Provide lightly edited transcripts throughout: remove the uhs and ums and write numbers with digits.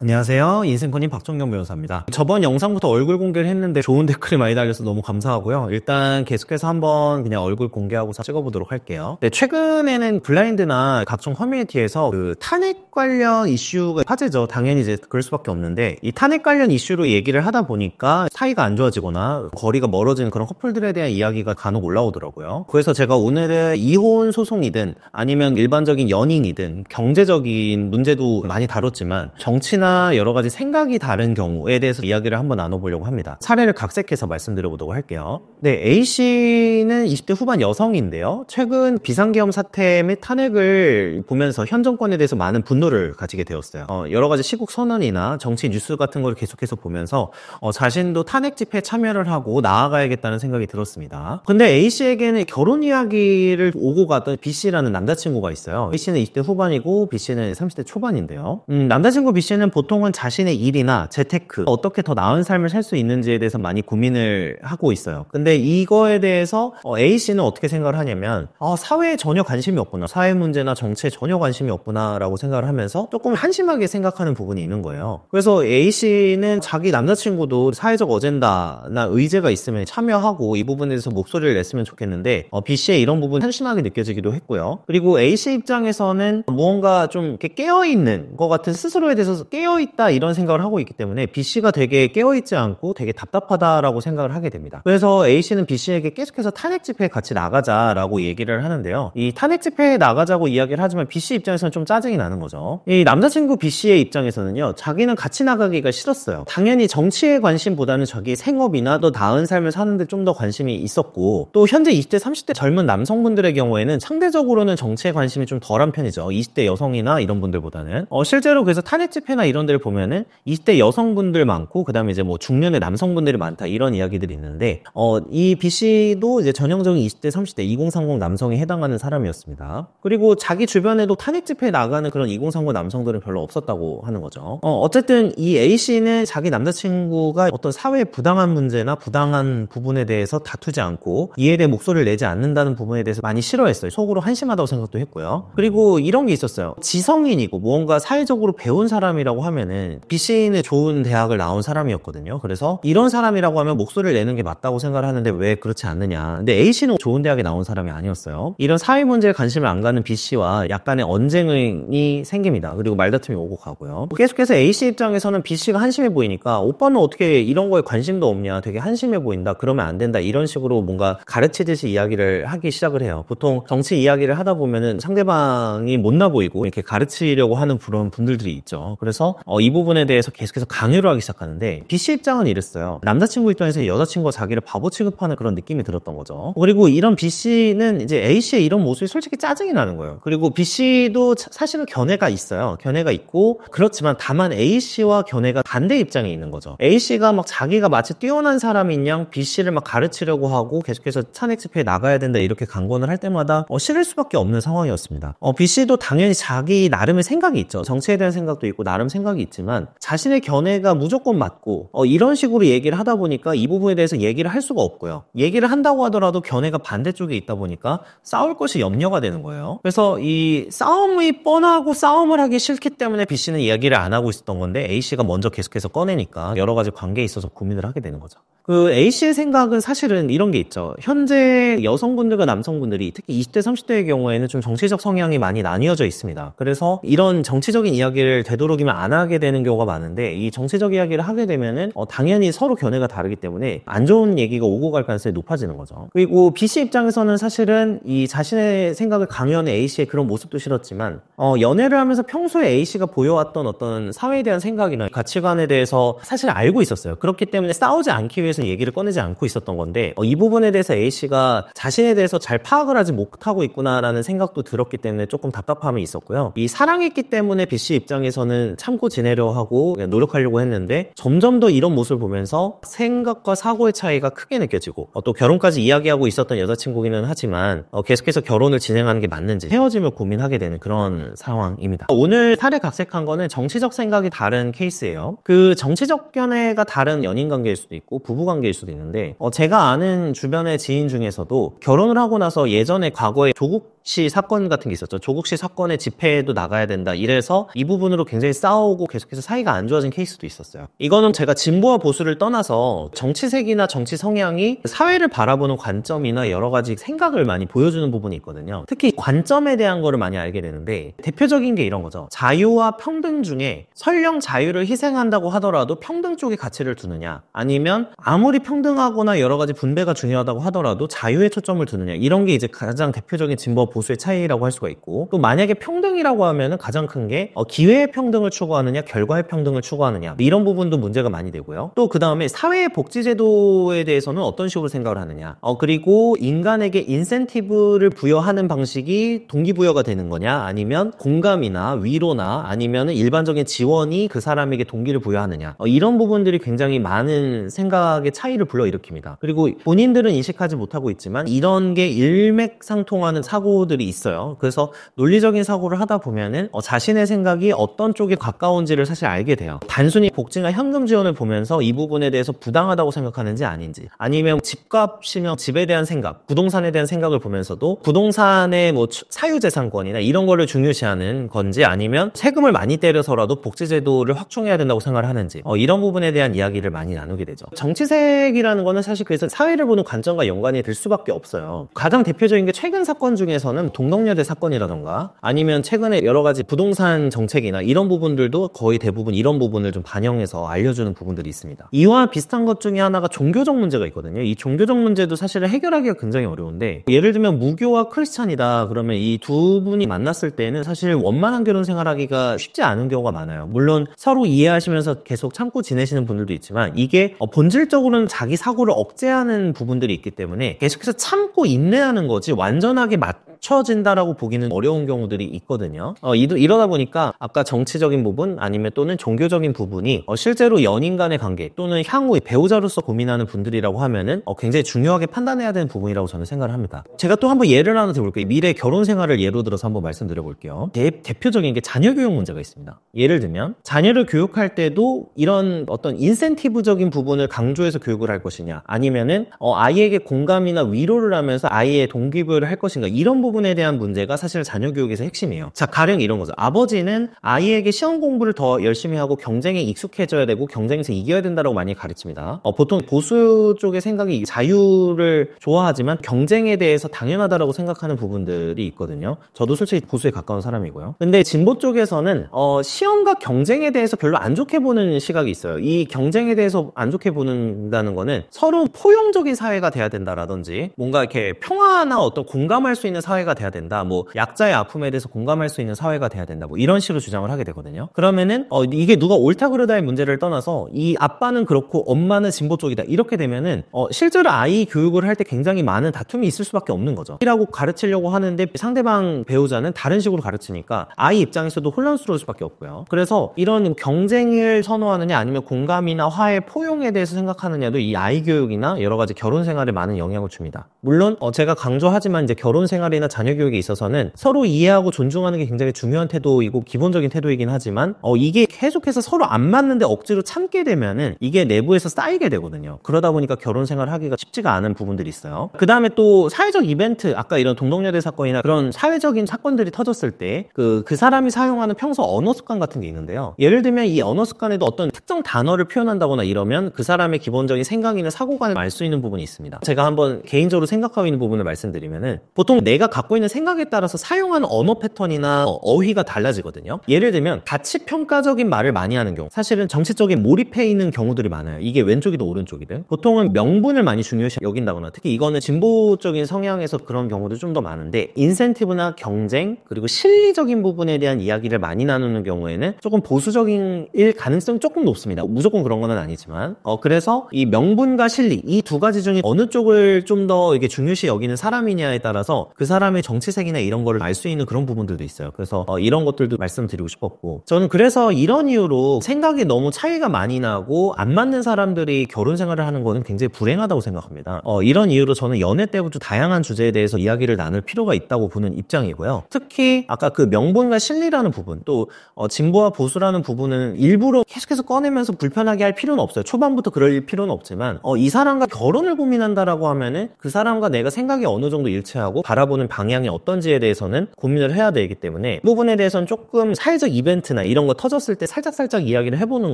안녕하세요. 인생코님 박정경 변호사입니다. 저번 영상부터 얼굴 공개를 했는데 좋은 댓글이 많이 달려서 너무 감사하고요. 일단 계속해서 한번 그냥 얼굴 공개하고 찍어보도록 할게요. 네, 최근에는 블라인드나 각종 커뮤니티에서 그 탄핵 관련 이슈가 화제죠. 당연히 이제 그럴 수밖에 없는데, 이 탄핵 관련 이슈로 얘기를 하다 보니까 사이가 안 좋아지거나 거리가 멀어지는 그런 커플들에 대한 이야기가 간혹 올라오더라고요. 그래서 제가 오늘은 이혼 소송이든 아니면 일반적인 연인이든 경제적인 문제도 많이 다뤘지만 정치나 여러 가지 생각이 다른 경우에 대해서 이야기를 한번 나눠보려고 합니다. 사례를 각색해서 말씀드려보도록 할게요. 네, A씨는 20대 후반 여성인데요. 최근 비상계엄 사태 및 탄핵을 보면서 현 정권에 대해서 많은 분노를 가지게 되었어요. 여러 가지 시국 선언이나 정치 뉴스 같은 걸 계속해서 보면서 자신도 탄핵 집회에 참여를 하고 나아가야겠다는 생각이 들었습니다. 근데 A씨에게는 결혼 이야기를 오고 가던 B씨라는 남자친구가 있어요. A씨는 20대 후반이고 B씨는 30대 초반인데요. 남자친구 B씨는 보통은 자신의 일이나 재테크, 어떻게 더 나은 삶을 살 수 있는지에 대해서 많이 고민을 하고 있어요. 근데 이거에 대해서 A씨는 어떻게 생각을 하냐면 사회에 전혀 관심이 없구나, 사회 문제나 정치에 전혀 관심이 없구나 라고 생각을 하면서 조금 한심하게 생각하는 부분이 있는 거예요. 그래서 A씨는 자기 남자친구도 사회적 어젠다나 의제가 있으면 참여하고 이 부분에 대해서 목소리를 냈으면 좋겠는데 B씨의 이런 부분 한심하게 느껴지기도 했고요. 그리고 A씨 입장에서는 무언가 좀 이렇게 깨어있는 것 같은, 스스로에 대해서 깨어있다 이런 생각을 하고 있기 때문에 B씨가 되게 깨어있지 않고 되게 답답하다라고 생각을 하게 됩니다. 그래서 A씨는 B씨에게 계속해서 탄핵 집회에 같이 나가자라고 얘기를 하는데요. 이 탄핵 집회에 나가자고 이야기를 하지만 B씨 입장에서는 좀 짜증이 나는 거죠. 이 남자친구 B씨의 입장에서는요, 자기는 같이 나가기가 싫었어요. 당연히 정치에 관심보다는 자기 생업이나 더 나은 삶을 사는데 좀 더 관심이 있었고, 또 현재 20대 30대 젊은 남성분들의 경우에는 상대적으로는 정치에 관심이 좀 덜한 편이죠. 20대 여성이나 이런 분들보다는. 실제로 그래서 탄핵 집회나 이런 데를 보면은 20대 여성분들 많고, 그 다음에 이제 뭐 중년의 남성분들이 많다 이런 이야기들이 있는데, 이 B씨도 이제 전형적인 20대 30대 2030 남성에 해당하는 사람이었습니다. 그리고 자기 주변에도 탄핵 집회에 나가는 그런 2030 남성들은 별로 없었다고 하는 거죠. 어쨌든 이 A씨는 자기 남자친구가 어떤 사회의 부당한 문제나 부당한 부분에 대해서 다투지 않고 이에 대해 목소리를 내지 않는다는 부분에 대해서 많이 싫어했어요. 속으로 한심하다고 생각도 했고요. 그리고 이런 게 있었어요. 지성인이고 무언가 사회적으로 배운 사람이라고 하면은, B씨는 좋은 대학을 나온 사람이었거든요. 그래서 이런 사람이라고 하면 목소리를 내는 게 맞다고 생각을 하는데 왜 그렇지 않느냐. 근데 A씨는 좋은 대학에 나온 사람이 아니었어요. 이런 사회 문제에 관심을 안 가는 B씨와 약간의 언쟁이 생깁니다. 그리고 말다툼이 오고 가고요. 계속해서 A씨 입장에서는 B씨가 한심해 보이니까, 오빠는 어떻게 이런 거에 관심도 없냐, 되게 한심해 보인다, 그러면 안 된다, 이런 식으로 뭔가 가르치듯이 이야기를 하기 시작을 해요. 보통 정치 이야기를 하다 보면은 상대방이 못나 보이고 이렇게 가르치려고 하는 그런 분들이 있죠. 그래서 이 부분에 대해서 계속해서 강요를 하기 시작하는데, B씨 입장은 이랬어요. 남자친구 입장에서 여자친구가 자기를 바보 취급하는 그런 느낌이 들었던 거죠. 그리고 이런 B씨는 이제 A씨의 이런 모습이 솔직히 짜증이 나는 거예요. 그리고 B씨도 사실은 견해가 있어요. 견해가 있고, 그렇지만 다만 A씨와 견해가 반대 입장에 있는 거죠. A씨가 막 자기가 마치 뛰어난 사람인 양 B씨를 막 가르치려고 하고 계속해서 탄핵 집회에 나가야 된다 이렇게 강권을 할 때마다 싫을 수밖에 없는 상황이었습니다. B씨도 당연히 자기 나름의 생각이 있죠. 정치에 대한 생각도 있고 나름 생각이 있지만 자신의 견해가 무조건 맞고 이런 식으로 얘기를 하다 보니까 이 부분에 대해서 얘기를 할 수가 없고요. 얘기를 한다고 하더라도 견해가 반대쪽에 있다 보니까 싸울 것이 염려가 되는 거예요. 그래서 이 싸움이 뻔하고 싸움을 하기 싫기 때문에 B씨는 이야기를 안 하고 있었던 건데, A씨가 먼저 계속해서 꺼내니까 여러 가지 관계에 있어서 고민을 하게 되는 거죠. 그 A씨의 생각은 사실은 이런 게 있죠. 현재 여성분들과 남성분들이 특히 20대 30대의 경우에는 좀 정치적 성향이 많이 나뉘어져 있습니다. 그래서 이런 정치적인 이야기를 되도록이면 안 하게 되는 경우가 많은데, 이 정치적 이야기를 하게 되면은 당연히 서로 견해가 다르기 때문에 안 좋은 얘기가 오고 갈 가능성이 높아지는 거죠. 그리고 B씨 입장에서는 사실은 이 자신의 생각을 강요하는 A씨의 그런 모습도 싫었지만, 연애를 하면서 평소에 A씨가 보여왔던 어떤 사회에 대한 생각이나 가치관에 대해서 사실 알고 있었어요. 그렇기 때문에 싸우지 않기 위해서 얘기를 꺼내지 않고 있었던 건데, 이 부분에 대해서 A씨가 자신에 대해서 잘 파악을 하지 못하고 있구나라는 생각도 들었기 때문에 조금 답답함이 있었고요. 이 사랑했기 때문에 B씨 입장에서는 참고 지내려 하고 노력하려고 했는데, 점점 더 이런 모습을 보면서 생각과 사고의 차이가 크게 느껴지고, 또 결혼까지 이야기하고 있었던 여자친구기는 하지만 계속해서 결혼을 진행하는 게 맞는지 헤어짐을 고민하게 되는 그런 상황입니다. 오늘 사례 각색한 거는 정치적 생각이 다른 케이스예요. 그 정치적 견해가 다른 연인 관계일 수도 있고 부부 관계일 수도 있는데, 제가 아는 주변의 지인 중에서도 결혼을 하고 나서 예전에 과거에 조국 씨 사건 같은 게 있었죠. 조국 씨 사건의 집회에도 나가야 된다. 이래서 이 부분으로 굉장히 싸우고 계속해서 사이가 안 좋아진 케이스도 있었어요. 이거는 제가 진보와 보수를 떠나서 정치색이나 정치 성향이 사회를 바라보는 관점이나 여러 가지 생각을 많이 보여주는 부분이 있거든요. 특히 관점에 대한 거를 많이 알게 되는데 대표적인 게 이런 거죠. 자유와 평등 중에 설령 자유를 희생한다고 하더라도 평등 쪽에 가치를 두느냐, 아니면 아무리 평등하거나 여러 가지 분배가 중요하다고 하더라도 자유에 초점을 두느냐, 이런 게 이제 가장 대표적인 진보와 보수의 차이라고 할 수가 있고, 또 만약에 평등이라고 하면은 가장 큰 게 기회의 평등을 추구하느냐 결과의 평등을 추구하느냐, 이런 부분도 문제가 많이 되고요. 또 그 다음에 사회복지제도에 대해서는 어떤 식으로 생각을 하느냐, 그리고 인간에게 인센티브를 부여하는 방식이 동기부여가 되는 거냐, 아니면 공감이나 위로나 아니면 일반적인 지원이 그 사람에게 동기를 부여하느냐, 이런 부분들이 굉장히 많은 생각의 차이를 불러일으킵니다. 그리고 본인들은 인식하지 못하고 있지만 이런 게 일맥상통하는 사고들이 있어요. 그래서 논리적인 사고를 하다 보면은 자신의 생각이 어떤 쪽에 가까운지를 사실 알게 돼요. 단순히 복지나 현금 지원을 보면서 이 부분에 대해서 부당하다고 생각하는지 아닌지, 아니면 집값이면 집에 대한 생각, 부동산에 대한 생각을 보면서도 부동산의 뭐 사유재산권이나 이런 거를 중요시하는 건지, 아니면 세금을 많이 때려서라도 복지제도를 확충해야 된다고 생각을 하는지, 이런 부분에 대한 이야기를 많이 나누게 되죠. 정치색이라는 거는 사실 그래서 사회를 보는 관점과 연관이 될 수밖에 없어요. 가장 대표적인 게 최근 사건 중에서는 동덕여대 사건이라던가, 아니면 최근에 여러 가지 부동산 정책이나 이런 부분들도 거의 대부분 이런 부분을 좀 반영해서 알려주는 부분들이 있습니다. 이와 비슷한 것 중에 하나가 종교적 문제가 있거든요. 이 종교적 문제도 사실은 해결하기가 굉장히 어려운데, 예를 들면 무교와 크리스찬이다 그러면 이 두 분이 만났을 때는 사실 원만한 결혼 생활하기가 쉽지 않은 경우가 많아요. 물론 서로 이해하시면서 계속 참고 지내시는 분들도 있지만, 이게 본질적으로는 자기 사고를 억제하는 부분들이 있기 때문에 계속해서 참고 인내하는 거지 완전하게 맞춰진다라고 보기는 어려운 경우들이 있거든요. 이러다 보니까 아까 정치적인 부분 아니면 또는 종교적인 부분이 실제로 연인 간의 관계 또는 향후 배우자로서 고민하는 분들이라고 하면은 굉장히 중요하게 판단해야 되는 부분이라고 저는 생각을 합니다. 제가 또 한번 예를 하나 들어볼게요. 미래 결혼 생활을 예로 들어서 한번 말씀드려 볼게요. 대표적인 게 자녀 교육 문제가 있습니다. 예를 들면 자녀를 교육할 때도 이런 어떤 인센티브적인 부분을 강조해서 교육을 할 것이냐, 아니면은 아이에게 공감이나 위로를 하면서 아이의 동기부여를 할 것인가, 이런 부분에 대한 문제가 사실 자녀 교육에서 핵심이에요. 자, 가령 이런 거죠. 아버지는 아이에게 시험 공부를 더 열심히 하고 경쟁에 익숙해져야 되고 경쟁에서 이겨야 된다고 많이 가르칩니다. 보통 보수 쪽의 생각이 자유를 좋아하지만 경쟁에 대해서 당연하다라고 생각하는 부분들이 있거든요. 저도 솔직히 보수에 가까운 사람이고요. 근데 진보 쪽에서는 시험과 경쟁에 대해서 별로 안 좋게 보는 시각이 있어요. 이 경쟁에 대해서 안 좋게 본다는 거는 서로 포용적인 사회가 돼야 된다라든지, 뭔가 이렇게 평화나 어떤 공감할 수 있는 사회가 돼야 된다, 뭐 약자의 아픔에 대해서 공감할 수 있는 사회가 돼야 된다, 뭐 이런 식으로 주장을 하게 되거든요. 그러면은 이게 누가 옳다 그르다의 문제를 떠나서 이 아빠는 그렇고 엄마는 진보 쪽이다, 이렇게 되면은 실제로 아이 교육을 할 때 굉장히 많은 다툼이 있을 수밖에 없는 거죠. 이라고 가르치려고 하는데 상대방 배우자는 다른 식으로 가르치니까 아이 입장에서도 혼란스러울 수밖에 없고요. 그래서 이런 경쟁을 선호하느냐 아니면 공감이나 화해, 포용에 대해서 생각하느냐도 이 아이 교육이나 여러 가지 결혼 생활에 많은 영향을 줍니다. 물론 제가 강조하지만 이제 결혼 생활이나 자녀 교육에 있어서는 서로 이해하고 존중하는 게 굉장히 중요한 태도이고 기본적인 태도이긴 하지만 이게 계속해서 서로 안 맞는데 억지로 참게 되면은 이게 내부에서 쌓이게 되거든요. 그러다 보니까 결혼 생활 하기가 쉽지가 않은 부분들이 있어요. 그 다음에 또 사회적 이벤트, 아까 이런 동덕여대 사건이나 그런 사회적인 사건들이 터졌을 때 그 사람이 사용하는 평소 언어 습관 같은 게 있는데요. 예를 들면 이 언어 습관에도 어떤 특정 단어를 표현한다거나 이러면 그 사람의 기본적인 생각이나 사고관을 알 수 있는 부분이 있습니다. 제가 한번 개인적으로 생각하고 있는 부분을 말씀드리면은, 보통 내가 갖고 있는 생각에 따라서 사용하는 언어 패턴이나 어휘가 달라지거든요. 예를 들면 가치평가적인 말을 많이 하는 경우, 사실은 정치적인 몰입해 있는 경우들이 많아요. 이게 왼쪽이든 오른쪽이든. 보통은 명분을 많이 중요시 여긴다거나, 특히 이거는 진보적인 성향에서 그런 경우도 좀 더 많은데, 인센티브나 경쟁 그리고 실리적인 부분에 대한 이야기를 많이 나누는 경우에는 조금 보수적인 일 가능성이 조금 높습니다. 무조건 그런 건 아니지만 그래서 이 명분과 실리, 이 두 가지 중에 어느 쪽을 좀 더 이게 중요시 여기는 사람이냐에 따라서 그 사람의 정치색이나 이런 거를 알 수 있는 그런 부분들도 있어요. 그래서 이런 것들도 말씀드리고 싶었고, 저는 그래서 이런 이유로 생각이 너무 차이가 많이 나고 안 맞는 사람들이 결혼 생활을 하는 거는 굉장히 불행하다고 생각합니다. 이런 이유로 저는 연애 때부터 다양한 주제에 대해서 이야기를 나눌 필요가 있다고 보는 입장이고요. 특히 아까 그 명분과 실리라는 부분, 또 진보와 보수라는 부분은 일부러 계속해서 꺼내면서 불편하게 할 필요는 없어요. 초반부터 그럴 필요는 없지만 이 사람과 결혼을 고민한다라고 하면은 그 사람과 내가 생각이 어느 정도 일치하고 바라보는 방향이 어떤지에 대해서는 고민을 해야 되기 때문에 그 부분에 대해서는 조금 사회적 이벤트나 이런 거 터졌을 때 살짝살짝 이야기를 해보는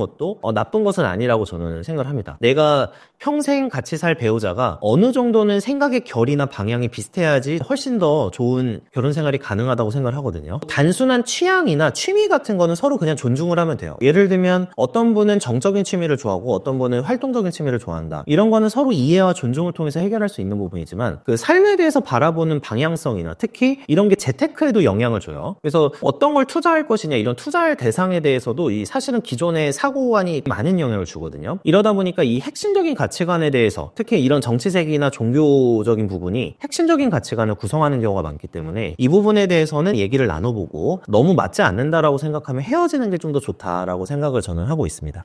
것도 나쁜 것은 아니라고 저는 생각을 합니다. 내가 평생 같이 살 배우자가 어느 정도는 생각의 결이나 방향이 비슷해야지 훨씬 더 좋은 결혼 생활이 가능하다고 생각을 하거든요. 단순한 취향이나 취미 같은 거는 서로 그냥 존중을 하면 돼요. 예를 들면 어떤 분은 정적인 취미를 좋아하고 어떤 분은 활동적인 취미를 좋아한다. 이런 거는 서로 이해와 존중을 통해서 해결할 수 있는 부분이지만 그 삶에 대해서 바라보는 방향성이나 특히 이런 게 재테크에도 영향을 줘요. 그래서 어떤 걸 투자할 것이냐 이런 투자할 대상에 대해서도 이 사실은 기존의 사고관이 많은 영향을 주거든요. 이러다 보니까 이 핵심적인 가치관에 대해서 특히 이런 정치색이나 종교적인 부분이 핵심적인 가치관을 구성하는 경우가 많기 때문에 이 부분에 대해서는 얘기를 나눠보고 너무 맞지 않는다라고 생각하면 헤어지는 게 좀 더 좋다라고 생각을 저는 하고 있습니다.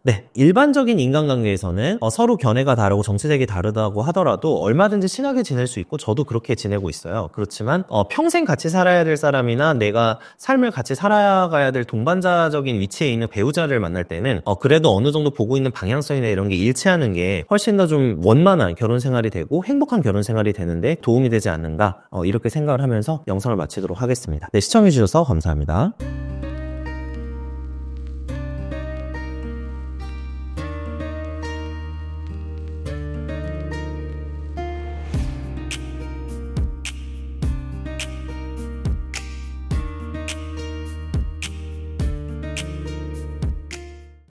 네, 일반적인 인간관계에서는 서로 견해가 다르고 정치색이 다르다고 하더라도 얼마든지 친하게 지낼 수 있고 저도 그렇게 지내고 있어요. 그렇지만 평생 같이 살아야 될 사람이나 내가 삶을 같이 살아가야 될 동반자적인 위치에 있는 배우자를 만날 때는 그래도 어느 정도 보고 있는 방향성이나 이런 게 일치하는 게 훨씬 더 좀 원만한 결혼 생활이 되고 행복한 결혼 생활이 되는데 도움이 되지 않는가 이렇게 생각을 하면서 영상을 마치도록 하겠습니다. 네, 시청해주셔서 감사합니다.